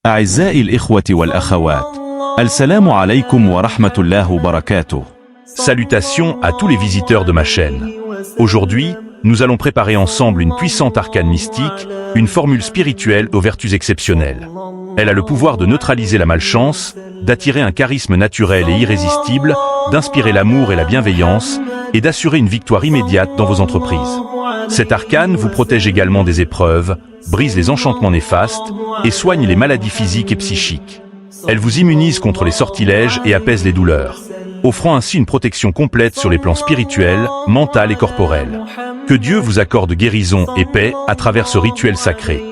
أعزائي الإخوة والأخوات، السلام عليكم ورحمة الله وبركاته. Salutations à tous les visiteurs de ma chaîne. Aujourd'hui, nous allons préparer ensemble une puissante arcane mystique, une formule spirituelle aux vertus exceptionnelles. Elle a le pouvoir de neutraliser la malchance, d'attirer un charisme naturel et irrésistible, d'inspirer l'amour et la bienveillance, et d'assurer une victoire immédiate dans vos entreprises. Cet arcane vous protège également des épreuves, brise les enchantements néfastes, et soigne les maladies physiques et psychiques. Elle vous immunise contre les sortilèges et apaise les douleurs, offrant ainsi une protection complète sur les plans spirituels, mental et corporel. Que Dieu vous accorde guérison et paix à travers ce rituel sacré.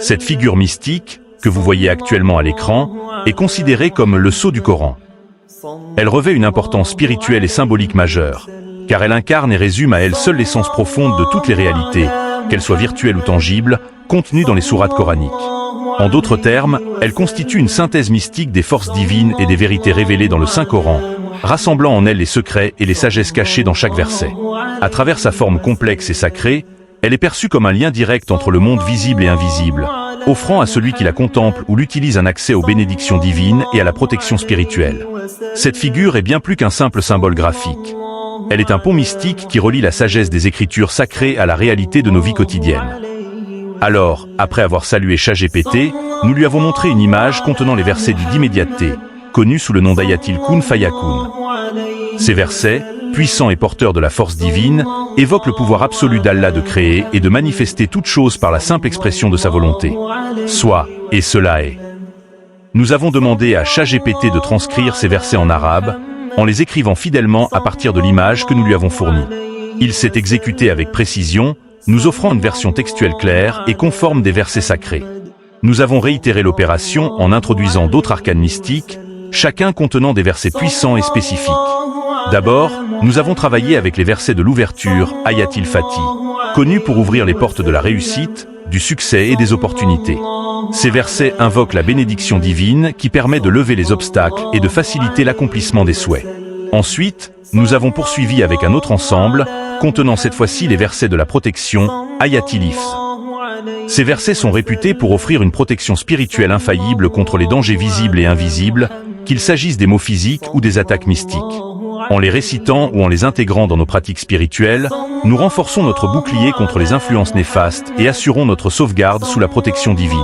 Cette figure mystique, que vous voyez actuellement à l'écran, est considérée comme le sceau du Coran. Elle revêt une importance spirituelle et symbolique majeure, car elle incarne et résume à elle seule l'essence profonde de toutes les réalités, qu'elles soient virtuelles ou tangibles, contenues dans les sourates coraniques. En d'autres termes, elle constitue une synthèse mystique des forces divines et des vérités révélées dans le Saint-Coran, rassemblant en elle les secrets et les sagesses cachées dans chaque verset. À travers sa forme complexe et sacrée, elle est perçue comme un lien direct entre le monde visible et invisible, offrant à celui qui la contemple ou l'utilise un accès aux bénédictions divines et à la protection spirituelle. Cette figure est bien plus qu'un simple symbole graphique. Elle est un pont mystique qui relie la sagesse des écritures sacrées à la réalité de nos vies quotidiennes. Alors, après avoir salué ChatGPT, nous lui avons montré une image contenant les versets du d'immédiateté, connus sous le nom d'Ayatil Kun Fayakun. Ces versets, puissants et porteurs de la force divine, évoquent le pouvoir absolu d'Allah de créer et de manifester toute chose par la simple expression de sa volonté. Soit, et cela est. Nous avons demandé à ChatGPT de transcrire ces versets en arabe, en les écrivant fidèlement à partir de l'image que nous lui avons fournie. Il s'est exécuté avec précision, nous offrant une version textuelle claire et conforme des versets sacrés. Nous avons réitéré l'opération en introduisant d'autres arcanes mystiques, chacun contenant des versets puissants et spécifiques. D'abord, nous avons travaillé avec les versets de l'ouverture, Ayatil Fati, connus pour ouvrir les portes de la réussite, du succès et des opportunités. Ces versets invoquent la bénédiction divine qui permet de lever les obstacles et de faciliter l'accomplissement des souhaits. Ensuite, nous avons poursuivi avec un autre ensemble, contenant cette fois-ci les versets de la protection, Ayatil Hifz. Ces versets sont réputés pour offrir une protection spirituelle infaillible contre les dangers visibles et invisibles, qu'il s'agisse des maux physiques ou des attaques mystiques. En les récitant ou en les intégrant dans nos pratiques spirituelles, nous renforçons notre bouclier contre les influences néfastes et assurons notre sauvegarde sous la protection divine.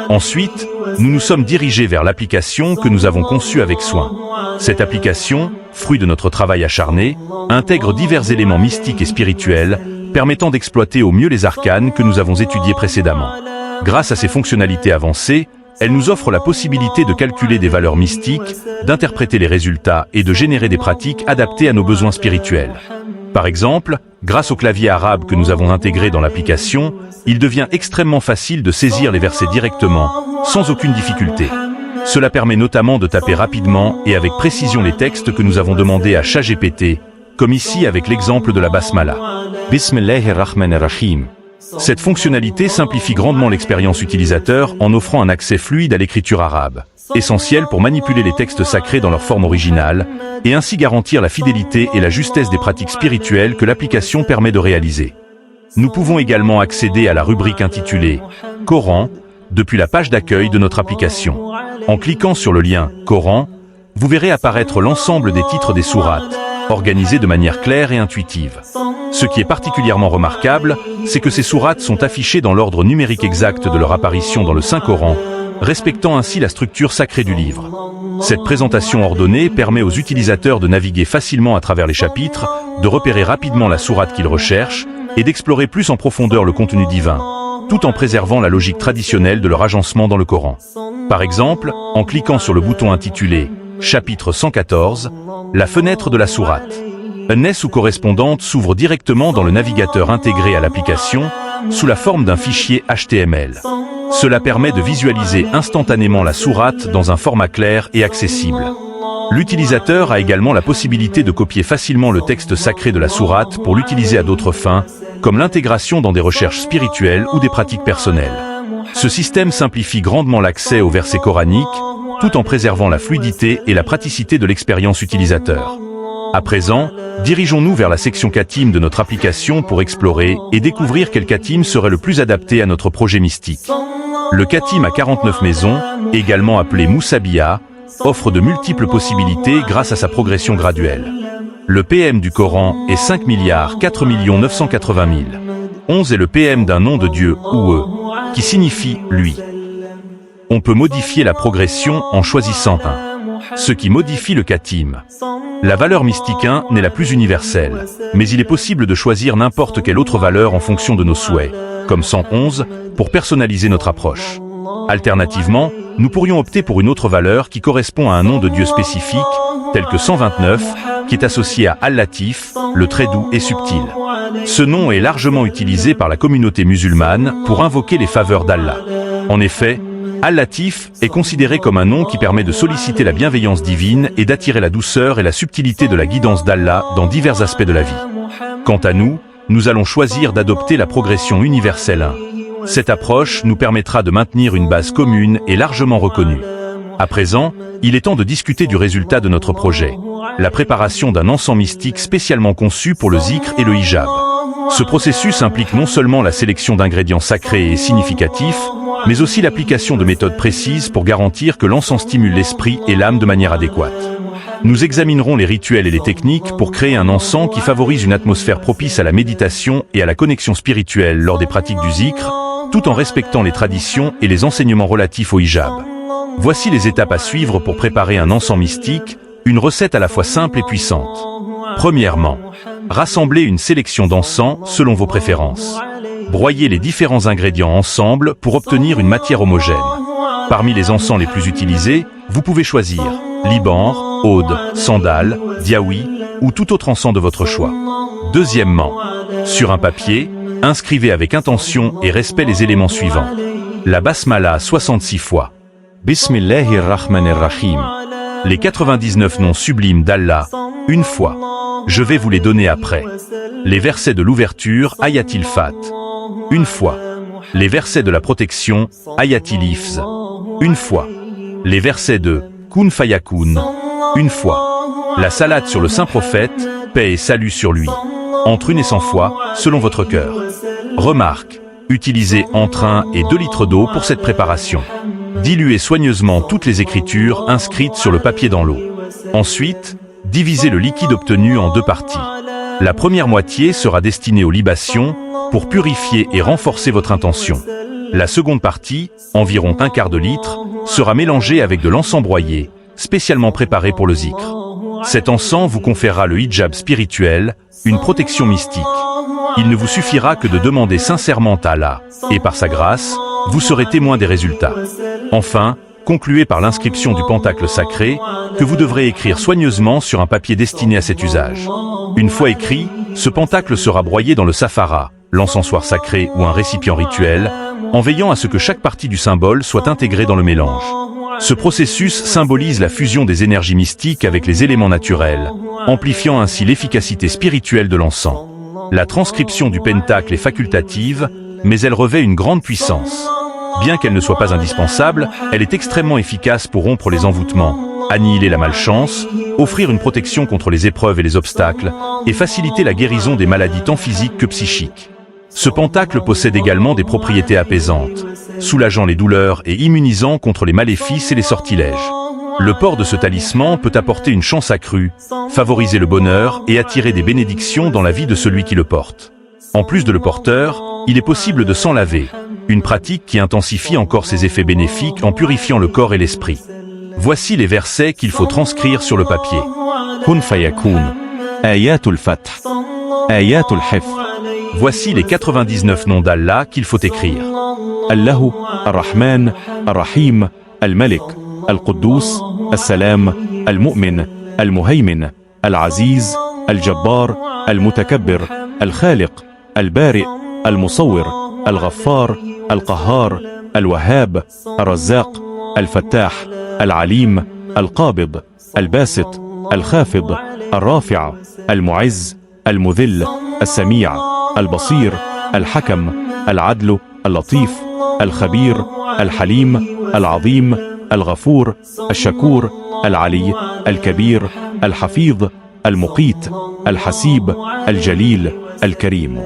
Ensuite, nous nous sommes dirigés vers l'application que nous avons conçue avec soin. Cette application, fruit de notre travail acharné, intègre divers éléments mystiques et spirituels, permettant d'exploiter au mieux les arcanes que nous avons étudiés précédemment. Grâce à ces fonctionnalités avancées, elle nous offre la possibilité de calculer des valeurs mystiques, d'interpréter les résultats et de générer des pratiques adaptées à nos besoins spirituels. Par exemple, grâce au clavier arabe que nous avons intégré dans l'application, il devient extrêmement facile de saisir les versets directement, sans aucune difficulté. Cela permet notamment de taper rapidement et avec précision les textes que nous avons demandés à ChatGPT, comme ici avec l'exemple de la Basmala. Bismillahirrahmanirrahim. Cette fonctionnalité simplifie grandement l'expérience utilisateur en offrant un accès fluide à l'écriture arabe, essentiel pour manipuler les textes sacrés dans leur forme originale, et ainsi garantir la fidélité et la justesse des pratiques spirituelles que l'application permet de réaliser. Nous pouvons également accéder à la rubrique intitulée « Coran » depuis la page d'accueil de notre application. En cliquant sur le lien « Coran », vous verrez apparaître l'ensemble des titres des sourates, organisés de manière claire et intuitive. Ce qui est particulièrement remarquable, c'est que ces sourates sont affichées dans l'ordre numérique exact de leur apparition dans le Saint-Coran, respectant ainsi la structure sacrée du livre. Cette présentation ordonnée permet aux utilisateurs de naviguer facilement à travers les chapitres, de repérer rapidement la sourate qu'ils recherchent et d'explorer plus en profondeur le contenu divin, tout en préservant la logique traditionnelle de leur agencement dans le Coran. Par exemple, en cliquant sur le bouton intitulé « Chapitre 114 », la fenêtre de la sourate NES ou correspondante s'ouvre directement dans le navigateur intégré à l'application, sous la forme d'un fichier HTML. Cela permet de visualiser instantanément la sourate dans un format clair et accessible. L'utilisateur a également la possibilité de copier facilement le texte sacré de la sourate pour l'utiliser à d'autres fins, comme l'intégration dans des recherches spirituelles ou des pratiques personnelles. Ce système simplifie grandement l'accès aux versets coraniques, tout en préservant la fluidité et la praticité de l'expérience utilisateur. À présent, dirigeons-nous vers la section Khatim de notre application pour explorer et découvrir quel Khatim serait le plus adapté à notre projet mystique. Le khatim a 49 maisons, également appelé Moussabiha, offre de multiples possibilités grâce à sa progression graduelle. Le PM du Coran est 5 4 980 000. 11 est le PM d'un nom de Dieu ou qui signifie lui. On peut modifier la progression en choisissant ce qui modifie le khatim. La valeur mystique 1 n'est la plus universelle, mais il est possible de choisir n'importe quelle autre valeur en fonction de nos souhaits, comme 111, pour personnaliser notre approche. Alternativement, nous pourrions opter pour une autre valeur qui correspond à un nom de Dieu spécifique, tel que 129, qui est associé à Al-Latif, le très doux et subtil. Ce nom est largement utilisé par la communauté musulmane pour invoquer les faveurs d'Allah. En effet, Al-Latif est considéré comme un nom qui permet de solliciter la bienveillance divine et d'attirer la douceur et la subtilité de la guidance d'Allah dans divers aspects de la vie. Quant à nous, nous allons choisir d'adopter la progression universelle 1. Cette approche nous permettra de maintenir une base commune et largement reconnue. À présent, il est temps de discuter du résultat de notre projet, la préparation d'un encens mystique spécialement conçu pour le zikr et le hijab. Ce processus implique non seulement la sélection d'ingrédients sacrés et significatifs, mais aussi l'application de méthodes précises pour garantir que l'encens stimule l'esprit et l'âme de manière adéquate. Nous examinerons les rituels et les techniques pour créer un encens qui favorise une atmosphère propice à la méditation et à la connexion spirituelle lors des pratiques du zikr, tout en respectant les traditions et les enseignements relatifs au hijab. Voici les étapes à suivre pour préparer un encens mystique, une recette à la fois simple et puissante. Premièrement, rassemblez une sélection d'encens selon vos préférences. Broyez les différents ingrédients ensemble pour obtenir une matière homogène. Parmi les encens les plus utilisés, vous pouvez choisir Liban, Aude, Sandal, Diaoui ou tout autre encens de votre choix. Deuxièmement, sur un papier, inscrivez avec intention et respect les éléments suivants. La basmala 66 fois. Bismillahirrahmanirrahim. Les 99 noms sublimes d'Allah, une fois. Je vais vous les donner après. Les versets de l'ouverture, Ayatil Fat, une fois. Les versets de la protection, Ayatil Hifz, une fois. Les versets de Kun Fayakun, une fois. La salade sur le saint prophète, paix et salut sur lui, entre 1 et 100 fois, selon votre cœur. Remarque, utilisez entre 1 et 2 litres d'eau pour cette préparation. Diluez soigneusement toutes les écritures inscrites sur le papier dans l'eau. Ensuite, divisez le liquide obtenu en 2 parties. La première moitié sera destinée aux libations pour purifier et renforcer votre intention. La seconde partie, environ 1/4 de litre, sera mélangée avec de l'encens broyé, spécialement préparé pour le zikr. Cet encens vous conférera le hijab spirituel, une protection mystique. Il ne vous suffira que de demander sincèrement à Allah, et par sa grâce, vous serez témoin des résultats. Enfin, concluez par l'inscription du pentacle sacré, que vous devrez écrire soigneusement sur un papier destiné à cet usage. Une fois écrit, ce pentacle sera broyé dans le safara, l'encensoir sacré ou un récipient rituel, en veillant à ce que chaque partie du symbole soit intégrée dans le mélange. Ce processus symbolise la fusion des énergies mystiques avec les éléments naturels, amplifiant ainsi l'efficacité spirituelle de l'encens. La transcription du pentacle est facultative, mais elle revêt une grande puissance. Bien qu'elle ne soit pas indispensable, elle est extrêmement efficace pour rompre les envoûtements, annihiler la malchance, offrir une protection contre les épreuves et les obstacles, et faciliter la guérison des maladies tant physiques que psychiques. Ce pentacle possède également des propriétés apaisantes, soulageant les douleurs et immunisant contre les maléfices et les sortilèges. Le port de ce talisman peut apporter une chance accrue, favoriser le bonheur et attirer des bénédictions dans la vie de celui qui le porte. En plus de le porteur, il est possible de s'en laver, une pratique qui intensifie encore ses effets bénéfiques en purifiant le corps et l'esprit. Voici les versets qu'il faut transcrire sur le papier. Kun Fayakun. Ayatul Fath. Ayatul Hifz. Voici les 99 noms d'Allah qu'il faut écrire. Allahu, Ar-Rahman, Ar-Rahim, Al-Malik, Al-Quddus, Al-Salam, Al-Mu'min, Al-Muhaymin, Al-Aziz, Al-Jabbar, Al-Mutakabbir, Al-Khaliq, Al-Bari, Al-Musawwir, Al-Ghaffar, Al-Qahhar, Al-Wahhab, Al-Razzaq, Al-Fattah, Al-Alim, Al-Qabid, Al-Basit, Al-Khafid, Al-Rafi', Al-Mu'izz, Al-Mudhill, Al-Sami' البصير الحكم العدل اللطيف الخبير الحليم العظيم الغفور الشكور العلي الكبير الحفيظ المقيت الحسيب الجليل الكريم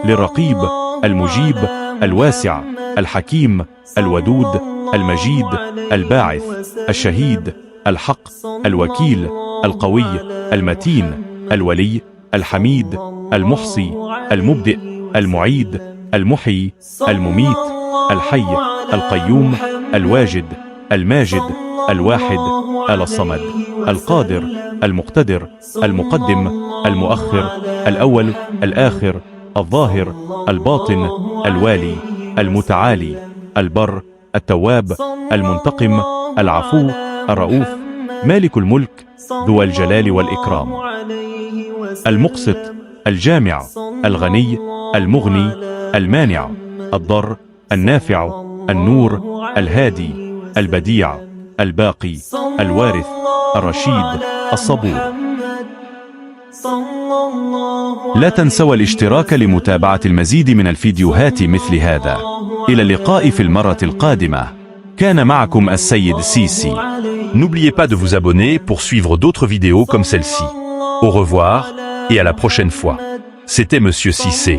للرقيب المجيب الواسع الحكيم، الودود، المجيد، الباعث، الشهيد، الحق، الوكيل، القوي، المتين، الولي، الحميد، المحصي، المبدئ، المعيد، المحيي، المميت، الحي، القيوم، الواجد، الماجد، الواحد، الصمد، القادر، المقتدر، المقدم، المؤخر، الأول، الآخر، الظاهر، الباطن، الوالي، المتعالي، البر، التواب، المنتقم، العفو، الرؤوف، مالك الملك، ذو الجلال والإكرام، المقسط، الجامع، الغني، المغني، المانع، الضر، النافع، النور، الهادي، البديع، الباقي، الوارث، الرشيد، الصبور. لا تنسوا الاشتراك لمتابعة المزيد من الفيديوهات مثل هذا. إلى اللقاء في المرة القادمة. كان معكم السيد سيسي. N'oubliez pas de vous abonner pour suivre d'autres vidéos comme celle-ci. Au revoir et à la prochaine fois. C'était Monsieur Cissé.